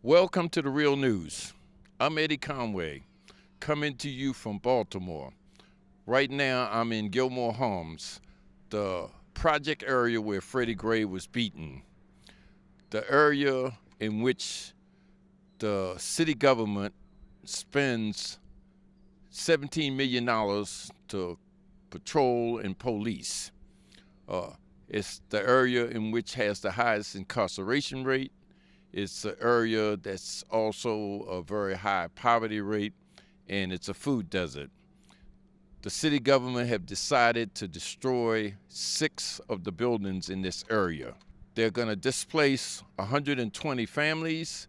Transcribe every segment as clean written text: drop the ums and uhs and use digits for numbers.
Welcome to the Real News. I'm Eddie Conway, coming to you from Baltimore. Right now, I'm in Gilmor Homes, the project area where Freddie Gray was beaten. The area in which the city government spends $17 million to patrol and police. It's the area in which has the highest incarceration rate. It's an area that's also a very high poverty rate, and it's a food desert. The city government have decided to destroy 6 of the buildings in this area. They're going to displace 120 families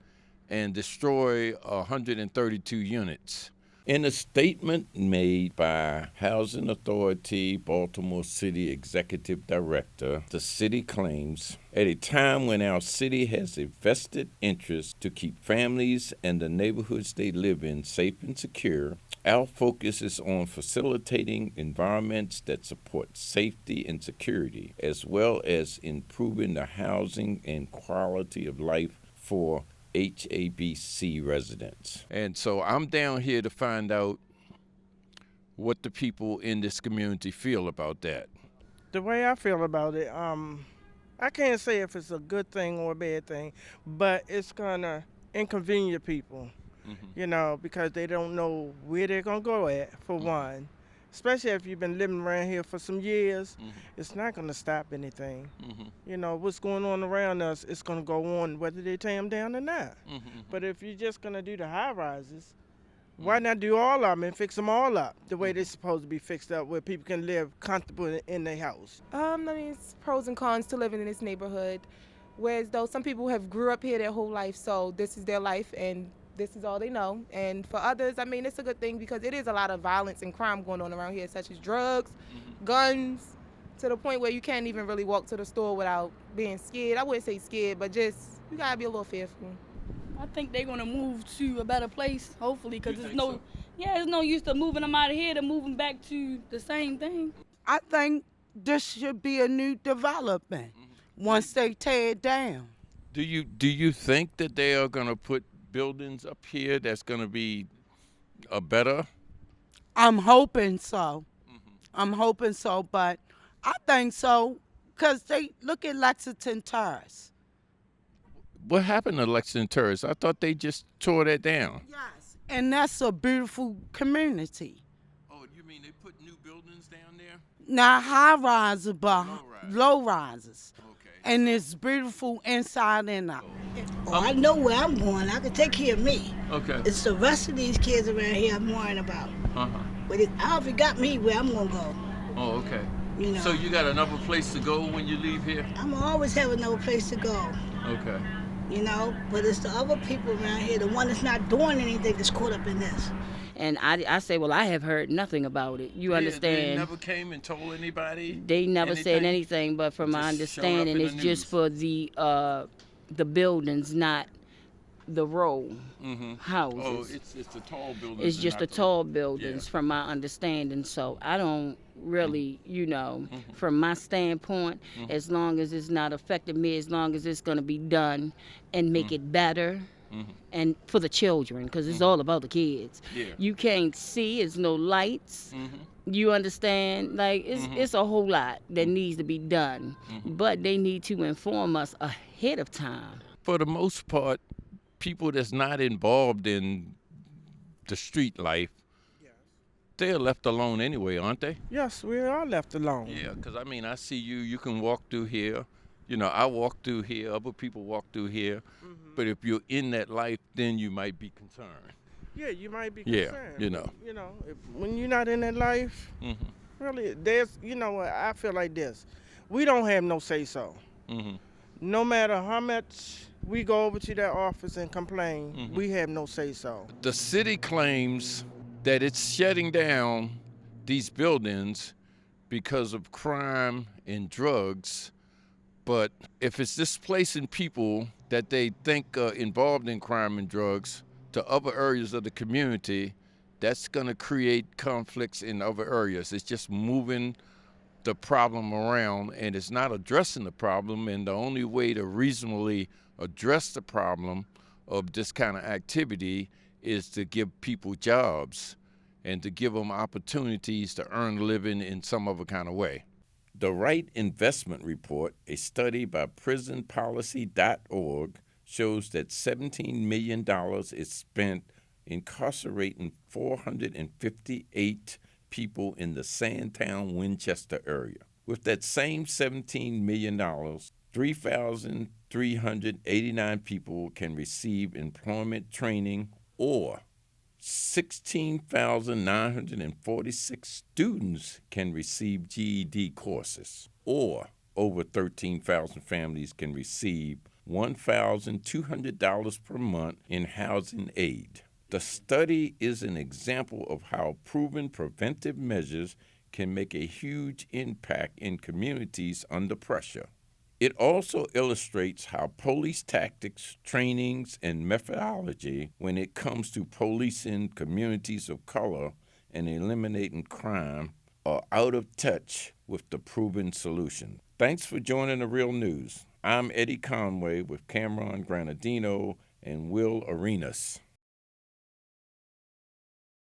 and destroy 132 units. In a statement made by Housing Authority Baltimore City Executive Director, the city claims, at a time when our city has a vested interest to keep families and the neighborhoods they live in safe and secure, our focus is on facilitating environments that support safety and security, as well as improving the housing and quality of life for HABC residents. And so I'm down here to find out what the people in this community feel about that. The way I feel about it, I can't say if it's a good thing or a bad thing, but it's gonna inconvenience people, because they don't know where they're gonna go at, for one. Especially if you've been living around here for some years, it's not gonna stop anything. What's going on around us, it's gonna go on whether they tear them down or not. But if you're just gonna do the high rises, why not do all of them and fix them all up the way they're supposed to be fixed up, where people can live comfortable in their house? It's pros and cons to living in this neighborhood. Whereas though some people have grew up here their whole life, so this is their life and this is all they know. And for others, it's a good thing because it is a lot of violence and crime going on around here, such as drugs, guns, to the point where you can't even really walk to the store without being scared. I wouldn't say scared, but just you gotta be a little fearful. I think they're gonna move to a better place, hopefully, because there's so? no use to moving them out of here to moving back to the same thing. I think this should be a new development once they tear it down. Do you think that they are going to put buildings up here that's going to be better? I'm hoping so. I'm hoping so, but I think so because they look at Lexington Terrace. What happened to Lexington Terrace? I thought they just tore that down. Yes, and that's a beautiful community. Oh, you mean they put new buildings down there? Not high rises, but low rises. Okay. And it's beautiful inside and out. Oh, I know where I'm going. I can take care of me. Okay. It's the rest of these kids around here I'm worrying about. But I already got me where I'm going to go. Oh, okay. You know. So you got another place to go when you leave here? I'm always have another place to go. Okay. But it's the other people around here, the one that's not doing anything, that's caught up in this. And I say, well, I have heard nothing about it. You understand? They never came and told anybody? They never said anything, but from my understanding, it's just for the buildings, not the row houses. Oh, it's the tall buildings. It's just the tall buildings, from my understanding. So I don't really, from my standpoint, as long as it's not affecting me, as long as it's going to be done and make it better. And for the children, because it's all about the kids. Yeah. You can't see, it's no lights. You understand? It's a whole lot that needs to be done. But they need to inform us ahead of time. For the most part, people that's not involved in the street life, they're left alone anyway, aren't they? Yes, we are left alone. Yeah, because I see you can walk through here. I walk through here, other people walk through here. But if you're in that life, then you might be concerned. Yeah, you might be concerned. Yeah, when you're not in that life, really, I feel like this. We don't have no say-so. No matter how much we go over to that office and complain, we have no say-so. The city claims that it's shutting down these buildings because of crime and drugs. But if it's displacing people that they think are involved in crime and drugs to other areas of the community, that's going to create conflicts in other areas. It's just moving the problem around, and it's not addressing the problem. And the only way to reasonably address the problem of this kind of activity is to give people jobs and to give them opportunities to earn a living in some other kind of way. The Right Investment Report, a study by prisonpolicy.org, shows that $17 million is spent incarcerating 458 people in the Sandtown, Winchester area. With that same $17 million, 3,389 people can receive employment training, or 16,946 students can receive GED courses, or over 13,000 families can receive $1,200 per month in housing aid. The study is an example of how proven preventive measures can make a huge impact in communities under pressure. It also illustrates how police tactics, trainings, and methodology when it comes to policing communities of color and eliminating crime are out of touch with the proven solution. Thanks for joining The Real News. I'm Eddie Conway with Cameron Granadino and Will Arenas.